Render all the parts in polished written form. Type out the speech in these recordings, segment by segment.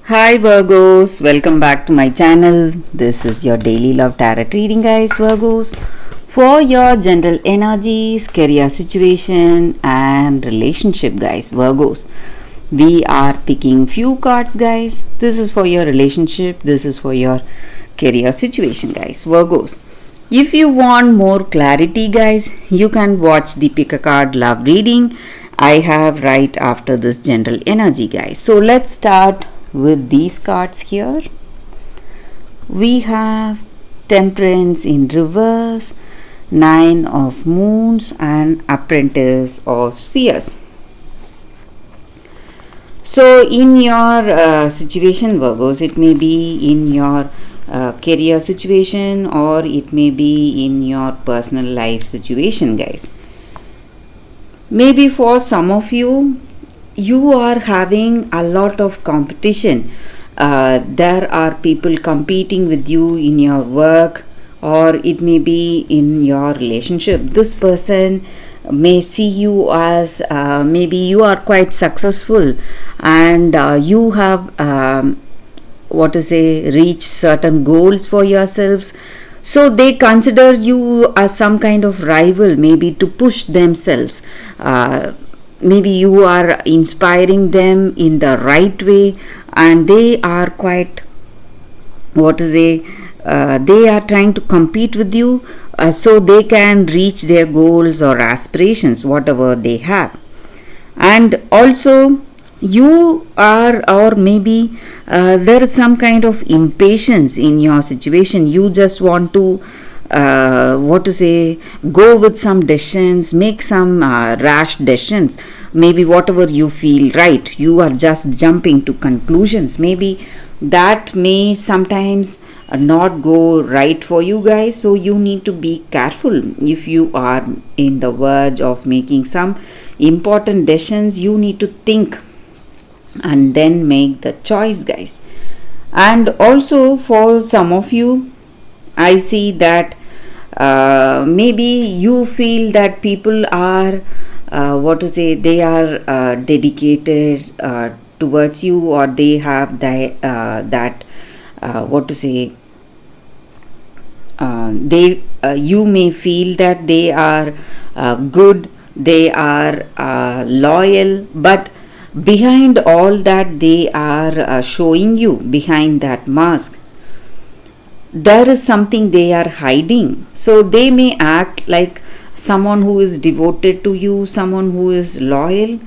Hi Virgos, welcome back to my channel. This is your daily love tarot reading, guys. Virgos, for your general energies, career situation and relationship, guys. Virgos, we are picking few cards, guys. This is for your relationship, this is for your career situation, guys. Virgos, if you want more clarity, guys, you can watch the pick a card love reading I have right after this general energy, guys. So let's start with these cards here. We have Temperance in reverse, Nine of Moons and Apprentice of Spheres. So in your situation, Virgos, it may be in your career situation or it may be in your personal life situation, guys. Maybe for some of you, you are having a lot of competition. There are people competing with you in your work or it may be in your relationship. This person may see you as maybe you are quite successful and you have reached certain goals for yourselves. So they consider you as some kind of rival, maybe to push themselves. Maybe you are inspiring them in the right way and they are quite they are trying to compete with you so they can reach their goals or aspirations, whatever they have. And also you are, or maybe there is some kind of impatience in your situation. You just want to go with some decisions, make some rash decisions, maybe whatever you feel right, you are just jumping to conclusions. Maybe that may sometimes not go right for you guys, so you need to be careful. If you are in the verge of making some important decisions, you need to think and then make the choice, guys. And also for some of you, I see that maybe you feel that people are they are dedicated towards you, or they have you may feel that they are good, they are loyal, but behind all that they are showing you, behind that mask, there is something they are hiding. So they may act like someone who is devoted to you, someone who is loyal.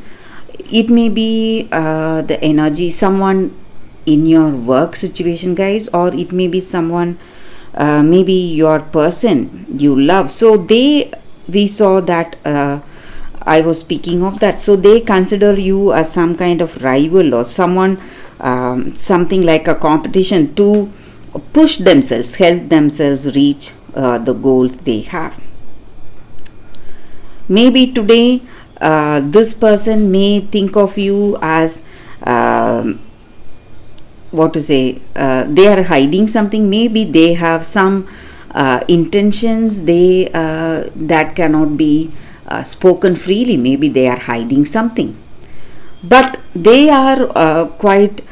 It may be the energy, someone in your work situation, guys, or it may be someone, maybe your person you love. So we saw that I was speaking of that. So they consider you as some kind of rival or someone, something like a competition to push themselves, help themselves reach the goals they have. Maybe today this person may think of you as they are hiding something. Maybe they have some intentions that cannot be spoken freely. Maybe they are hiding something, but they are quite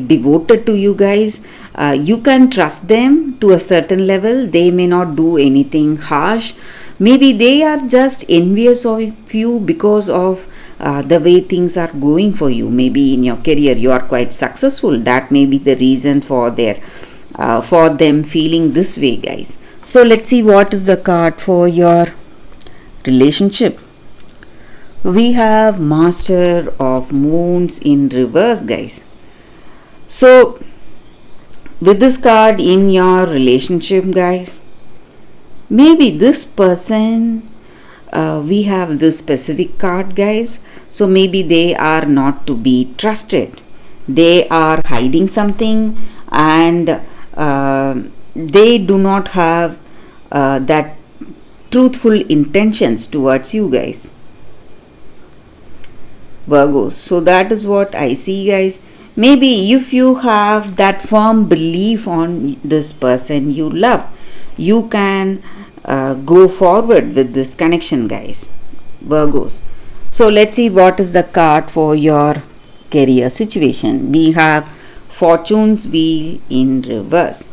devoted to you guys. You can trust them to a certain level. They may not do anything harsh. Maybe they are just envious of you because of the way things are going for you. Maybe in your career you are quite successful. That may be the reason for them feeling this way, guys. So let's see what is the card for your relationship. We have Master of Moons in reverse, guys. So with this card in your relationship, guys, maybe this person, we have this specific card, guys. So maybe they are not to be trusted. They are hiding something and they do not have that truthful intentions towards you, guys. Virgos. So that is what I see, guys. Maybe if you have that firm belief on this person you love, you can go forward with this connection, guys. Virgos. So let's see what is the card for your career situation. We have Fortune's wheel in reverse.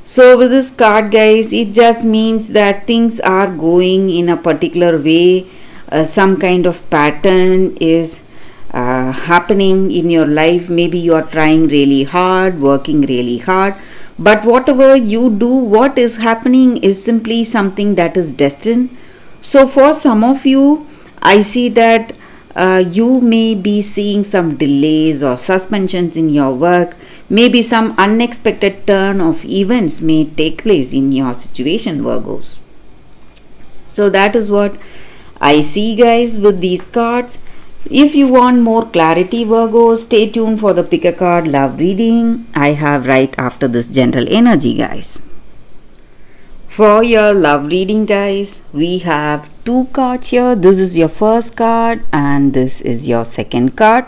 So with this card, guys, it just means that things are going in a particular way. Some kind of pattern is happening in your life. Maybe you are trying really hard, working really hard, but whatever you do, what is happening is simply something that is destined. So for some of you, I see that you may be seeing some delays or suspensions in your work. Maybe some unexpected turn of events may take place in your situation, Virgos. So that is what I see, guys, with these cards. If you want more clarity, Virgo, stay tuned for the pick a card love reading I have right after this general energy, guys. For your love reading, guys, we have two cards here. This is your first card and this is your second card.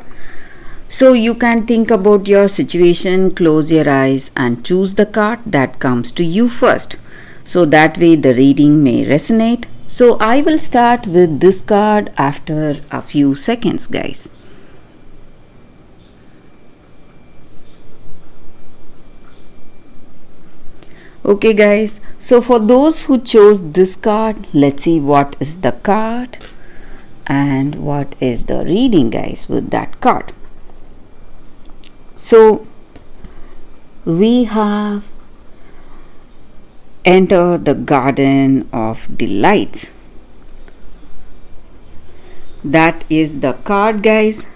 So you can think about your situation, close your eyes and choose the card that comes to you first. So that way the reading may resonate. So I will start with this card after a few seconds, guys. Okay, guys, so for those who chose this card, let's see what is the card and what is the reading, guys, with that card. So we have enter the garden of delights. That is the card, guys.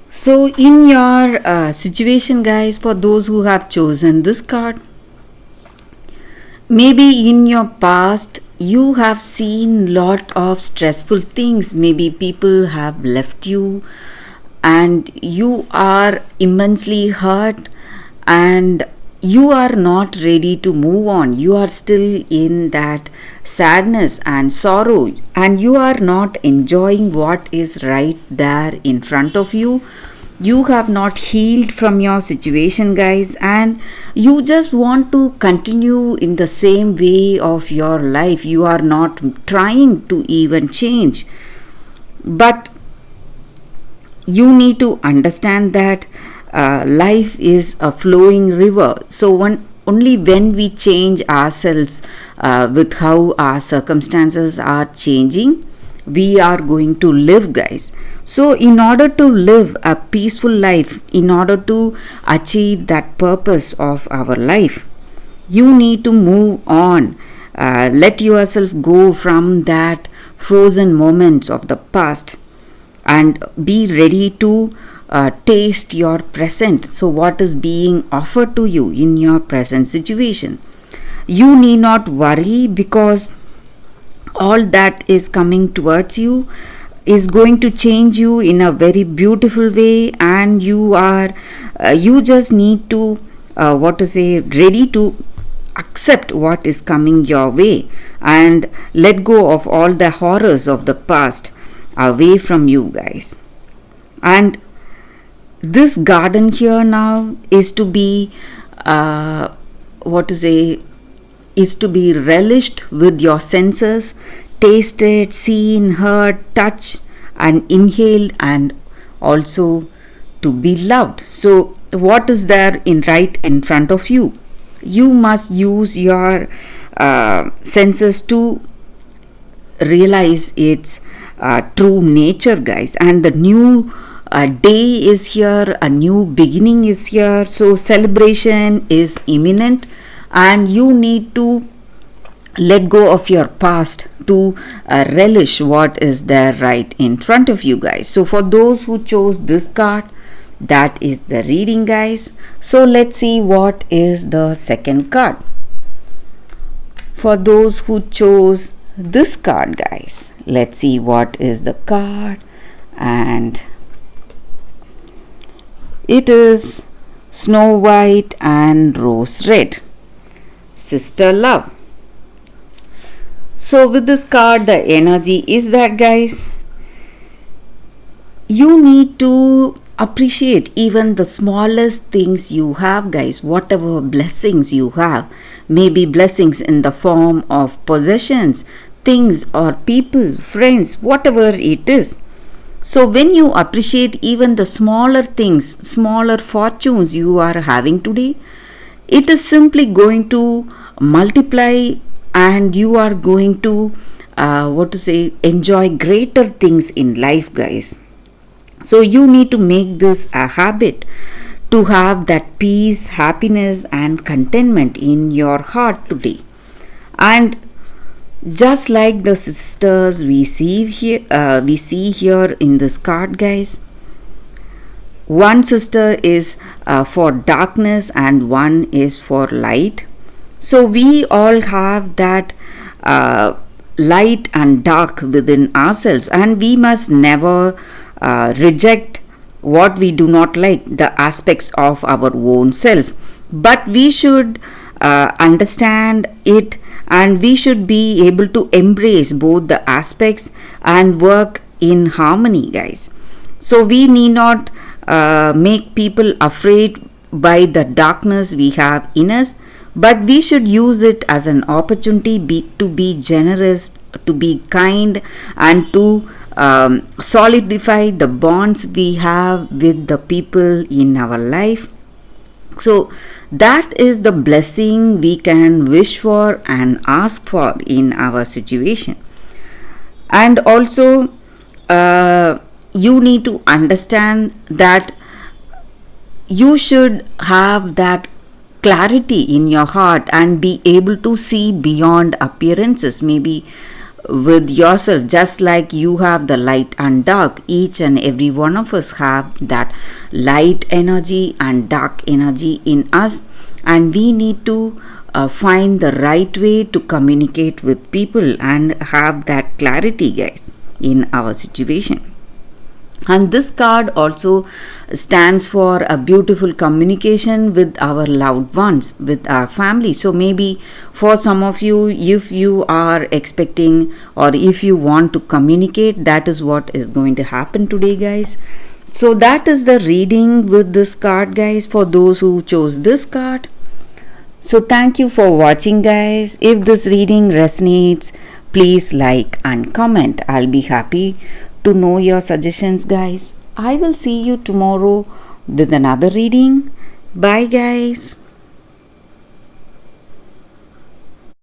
So in your situation, guys, for those who have chosen this card, maybe in your past you have seen lot of stressful things. Maybe people have left you and you are immensely hurt and you are not ready to move on. You are still in that sadness and sorrow and you are not enjoying what is right there in front of you. You have not healed from your situation, guys, and you just want to continue in the same way of your life. You are not trying to even change. But you need to understand that life is a flowing river. So only when we change ourselves with how our circumstances are changing, we are going to live, guys. So in order to live a peaceful life, in order to achieve that purpose of our life, you need to move on. Let yourself go from that frozen moments of the past and be ready to taste your present. So what is being offered to you in your present situation? You need not worry, because all that is coming towards you is going to change you in a very beautiful way, and you just need to ready to accept what is coming your way and let go of all the horrors of the past away from you, guys. And this garden here now is to be is to be relished with your senses, tasted, seen, heard, touched and inhaled, and also to be loved. So what is there right in front of you? You must use your senses to realize its true nature, guys. And the new day is here, a new beginning is here. So celebration is imminent and you need to let go of your past to relish what is there right in front of you, guys. So for those who chose this card, that is the reading, guys. So let's see what is the second card. For those who chose this card, guys, let's see what is the card. And it is Snow White and Rose Red, Sister Love. So with this card, the energy is that, guys, you need to appreciate even the smallest things you have, guys. Whatever blessings you have, maybe blessings in the form of possessions, things or people, friends, whatever it is. So when you appreciate even the smaller things, smaller fortunes you are having today, it is simply going to multiply, and you are going to enjoy greater things in life, guys. So you need to make this a habit to have that peace, happiness, and contentment in your heart today. And just like the sisters we see here in this card, guys. One sister is for darkness and one is for light. So we all have that light and dark within ourselves, and we must never reject what we do not like, the aspects of our own self. But we should understand it, and we should be able to embrace both the aspects and work in harmony, guys. So we need not make people afraid by the darkness we have in us, but we should use it as an opportunity to be generous, to be kind, and to solidify the bonds we have with the people in our life. So that is the blessing we can wish for and ask for in our situation. And also, you need to understand that you should have that clarity in your heart and be able to see beyond appearances, maybe with yourself. Just like you have the light and dark, each and every one of us have that light energy and dark energy in us, and we need to find the right way to communicate with people and have that clarity, guys, in our situation. And this card also stands for a beautiful communication with our loved ones, with our family. So maybe for some of you, if you are expecting or if you want to communicate, that is what is going to happen today, guys. So that is the reading with this card, guys, for those who chose this card. So thank you for watching, guys. If this reading resonates, please like and comment. I'll be happy to know your suggestions, guys. I will see you tomorrow with another reading. Bye, guys.